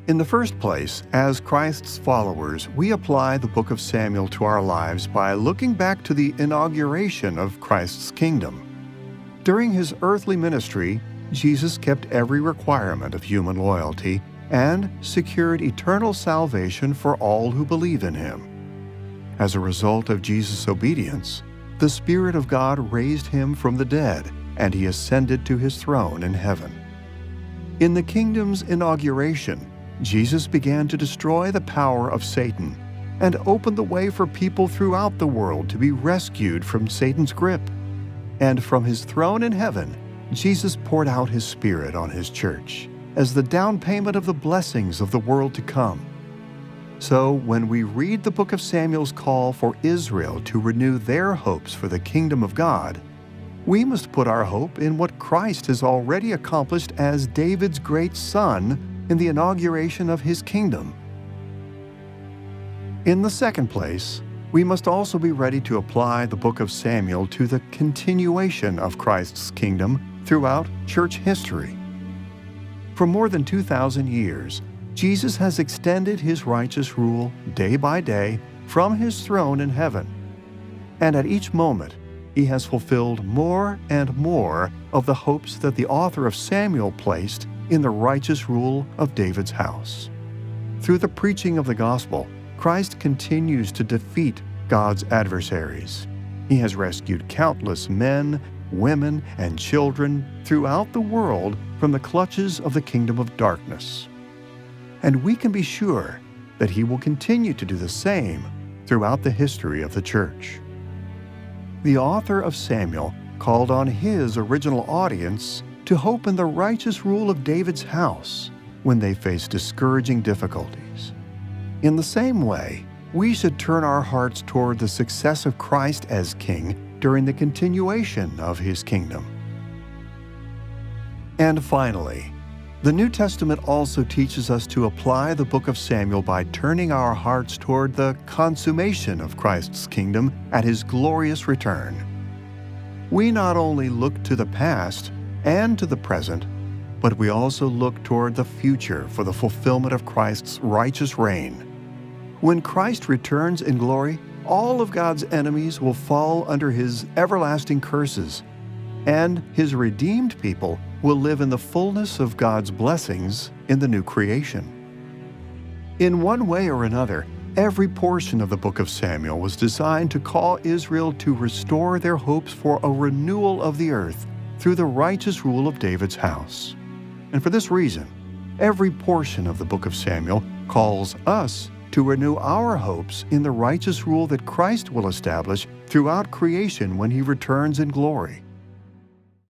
In the first place, as Christ's followers, we apply the book of Samuel to our lives by looking back to the inauguration of Christ's kingdom. During his earthly ministry, Jesus kept every requirement of human loyalty and secured eternal salvation for all who believe in him. As a result of Jesus' obedience, the Spirit of God raised him from the dead, and he ascended to his throne in heaven. In the kingdom's inauguration, Jesus began to destroy the power of Satan and opened the way for people throughout the world to be rescued from Satan's grip. And from his throne in heaven, Jesus poured out his Spirit on his church as the down payment of the blessings of the world to come. So, when we read the book of Samuel's call for Israel to renew their hopes for the kingdom of God, we must put our hope in what Christ has already accomplished as David's great son in the inauguration of his kingdom. In the second place, we must also be ready to apply the book of Samuel to the continuation of Christ's kingdom throughout church history. For more than 2,000 years, Jesus has extended his righteous rule day by day from his throne in heaven. And at each moment, he has fulfilled more and more of the hopes that the author of Samuel placed in the righteous rule of David's house. Through the preaching of the gospel, Christ continues to defeat God's adversaries. He has rescued countless men, women, and children throughout the world from the clutches of the kingdom of darkness. And we can be sure that he will continue to do the same throughout the history of the church. The author of Samuel called on his original audience to hope in the righteous rule of David's house when they face discouraging difficulties. In the same way, we should turn our hearts toward the success of Christ as King during the continuation of his kingdom. And finally, the New Testament also teaches us to apply the book of Samuel by turning our hearts toward the consummation of Christ's kingdom at his glorious return. We not only look to the past and to the present, but we also look toward the future for the fulfillment of Christ's righteous reign. When Christ returns in glory, all of God's enemies will fall under his everlasting curses, and his redeemed people will live in the fullness of God's blessings in the new creation. In one way or another, every portion of the book of Samuel was designed to call Israel to restore their hopes for a renewal of the earth through the righteous rule of David's house. And for this reason, every portion of the book of Samuel calls us to renew our hopes in the righteous rule that Christ will establish throughout creation when he returns in glory.